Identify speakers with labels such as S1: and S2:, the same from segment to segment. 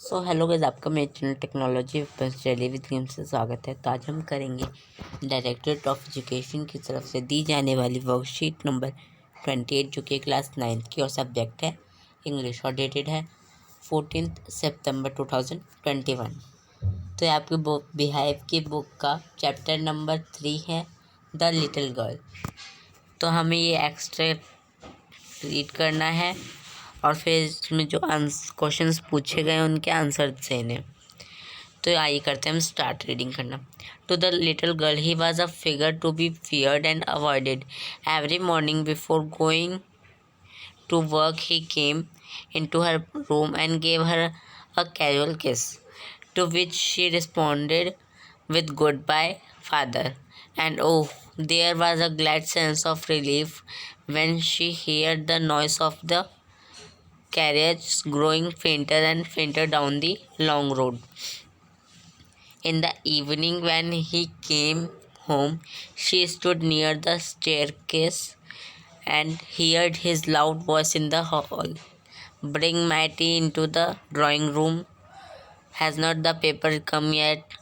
S1: So hello guys, आपका मेरे channel technology study with game से स्वागत है। तो आज हम करेंगे डायरेक्टरेट ऑफ एजुकेशन की तरफ से दी जाने वाली वर्कशीट नंबर 28 जो कि क्लास 9 की और सब्जेक्ट है इंग्लिश और डेटेड है 14 सितंबर 2021। तो ये आपकी बुक बिहाइव की बुक का चैप्टर नंबर 3 है द लिटिल गर्ल। तो हमें ये एक्स्ट्रा रीड करना है और फिर इसमें जो क्वेश्चंस पूछे गए उनके आंसर देने। तो आइए करते हैं हम स्टार्ट रीडिंग करना। To the little girl he was a figure to be feared and avoided. Every morning before going to work he came into her room and gave her a casual kiss, to which she responded with goodbye, father. And oh, there was a glad sense of relief when she heard the noise of the carriage growing fainter and fainter down the long road. In the evening, when he came home, she stood near the staircase and heard his loud voice in the hall. Bring my tea into the drawing room. Has not the paper come yet?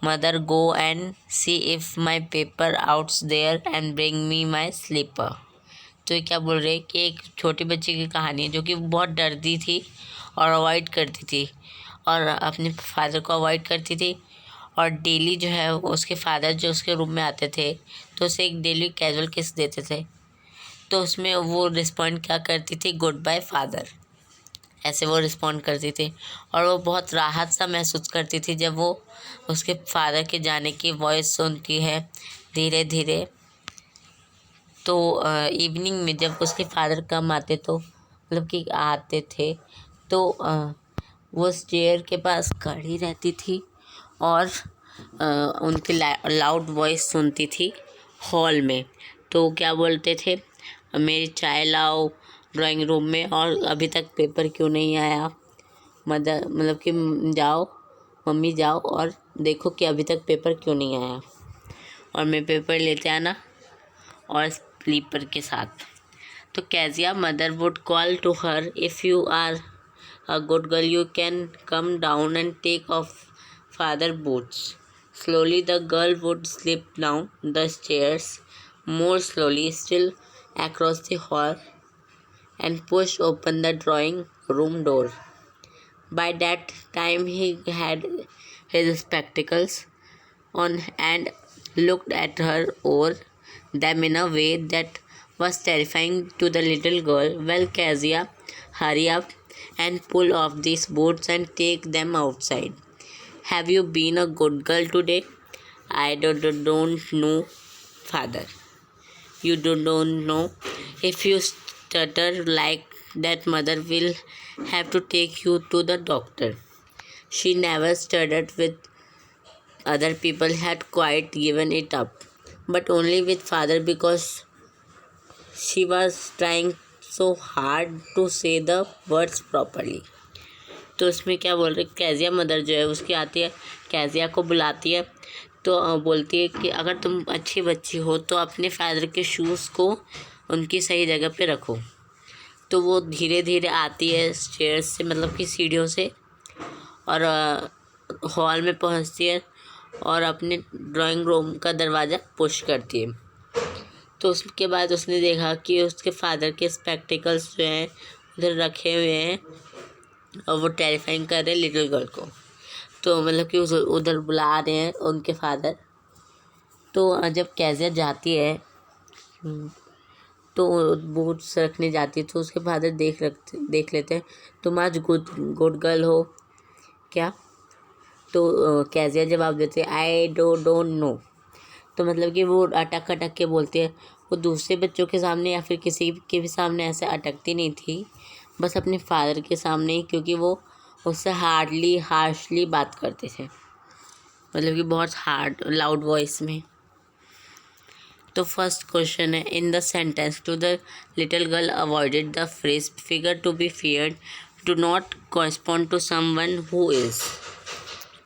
S1: Mother, go and see if my paper out's there and bring me my slipper. तो ये क्या बोल रहे हैं कि एक छोटी बच्ची की कहानी है जो कि बहुत डरती थी और अवॉइड करती थी और अपने फादर को अवॉइड करती थी। और डेली जो है उसके फादर जो उसके रूम में आते थे तो उसे एक डेली कैजुअल किस देते थे। तो उसमें वो रिस्पॉन्ड क्या करती थी, गुड बाय फादर, ऐसे वो रिस्पॉन्ड करती थी। और वो बहुत राहत सा महसूस करती थी जब वो उसके फादर के जाने की वॉइस सुनती है धीरे धीरे। तो इवनिंग में जब उसके फादर कम आते तो मतलब कि आते थे तो वो स्टेयर के पास खड़ी रहती थी और उनकी लाउड वॉइस सुनती थी हॉल में। तो क्या बोलते थे, मेरी चाय लाओ ड्राइंग रूम में, और अभी तक पेपर क्यों नहीं आया। मदर मतलब कि जाओ मम्मी जाओ और देखो कि अभी तक पेपर क्यों नहीं आया और मैं पेपर लेते आना और स्लीपर के साथ। तो Kezia mother would call to her, if you are a good girl you can come down and take off father boots. Slowly the girl would slip down the stairs, more slowly still, across the hall and push open the drawing room door. By that time he had his spectacles on and looked at her over them in a way that was terrifying to the little girl. Well, Kezia, hurry up and pull off these boots and take them outside. Have you been a good girl today? I don't know, father. You don't know. If you stutter like that, mother will have to take you to the doctor. She never stuttered with other people, had quite given it up, but only with father because she was trying so hard to say the words properly. तो उसमें क्या बोल रहे, Kezia mother जो है उसकी आती है, कैजिया को बुलाती है तो बोलती है कि अगर तुम अच्छी बच्ची हो तो अपने फादर के शूज़ को उनकी सही जगह पे रखो। तो वो धीरे धीरे आती है स्टेयर्स से, मतलब कि सीढ़ियों से, और हॉल में पहुंचती है और अपने ड्राइंग रूम का दरवाज़ा पुश करती है। तो उसके बाद उसने देखा कि उसके फादर के स्पेक्टिकल्स जो हैं उधर रखे हुए हैं और वो टेरिफाइंग कर रहे हैं लिटिल गर्ल को। तो मतलब कि उधर बुला रहे हैं उनके फादर। तो जब कैजिया जाती है तो बूट्स रखने जाती है तो उसके फादर देख लेते हैं, तुम आज गुड गर्ल हो क्या। तो कैजिया जवाब देते हैं, आई डोंट नो। तो मतलब कि वो अटक के बोलती है। वो दूसरे बच्चों के सामने या फिर किसी के भी सामने ऐसे अटकती नहीं थी, बस अपने फादर के सामने ही, क्योंकि वो उससे हार्शली बात करते थे, मतलब कि बहुत हार्ड लाउड वॉइस में। तो फर्स्ट क्वेश्चन है, in the sentence to the little girl avoided the phrase figure to be feared do not correspond to someone who is.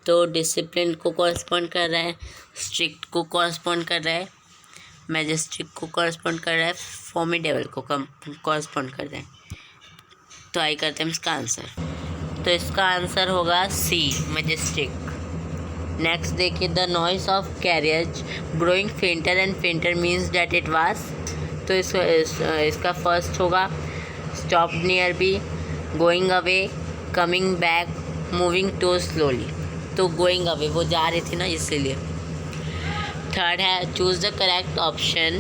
S1: तो डिसिप्लिन को कॉरस्पॉन्ड कर रहा है, स्ट्रिक्ट को कॉरस्पॉन्ड कर रहा है, मैजेस्टिक को कॉरस्पॉन्ड कर रहा है, फॉर्मिडेबल को कॉरस्पॉन्ड कर रहा है। तो आई करते हैं इसका आंसर। तो इसका आंसर होगा सी, मैजेस्टिक। नेक्स्ट देखिए, the noise of carriage growing fainter and fainter means that it was. तो इसका फर्स्ट होगा stop nearby, going away, coming back, moving too slowly. तो गोइंग अवे, वो जा रही थी ना, इसीलिए। थर्ड है choose the correct option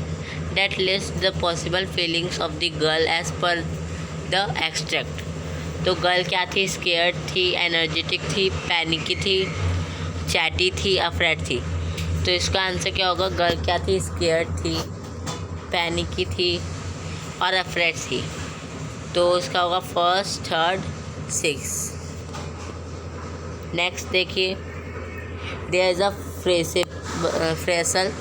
S1: that list the possible feelings of the girl as per the extract. तो गर्ल क्या थी? स्केयर्ड थी, एनर्जेटिक थी, पैनिकी थी, चैटी थी, अफ्रेड थी। तो इसका आंसर क्या होगा? गर्ल क्या थी? स्केयर्ड थी, पैनिकी थी और अफ्रेड थी। तो इसका होगा फर्स्ट, थर्ड, 6। नेक्स्ट देखिए, there is a phrasal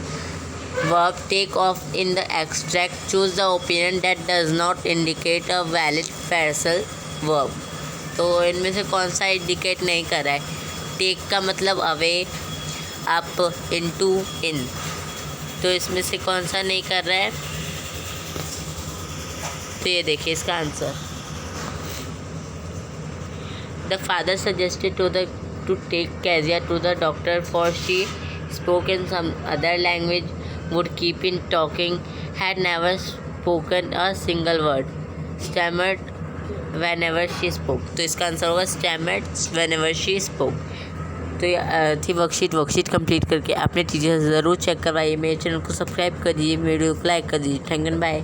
S1: verb take off in the extract, choose the opinion that does not indicate a valid phrasal verb. तो इनमें से कौन सा इंडिकेट नहीं कर रहा है? टेक का मतलब अवे, अप, इनटू, इन। तो इसमें से कौन सा नहीं कर रहा है? तो ये देखिए इसका answer, the father suggested to take Kezia to the doctor for she spoke in some other language, would keep in talking, had never spoken a single word, stammered whenever she spoke। तो इसका answer होगा stammered whenever she spoke। तो ये थी worksheet complete करके अपने teacher से ज़रूर चेक करवाइए। मेरे चैनल को सब्सक्राइब कर दीजिए, वीडियो को लाइक कर दीजिए। Thank you, bye.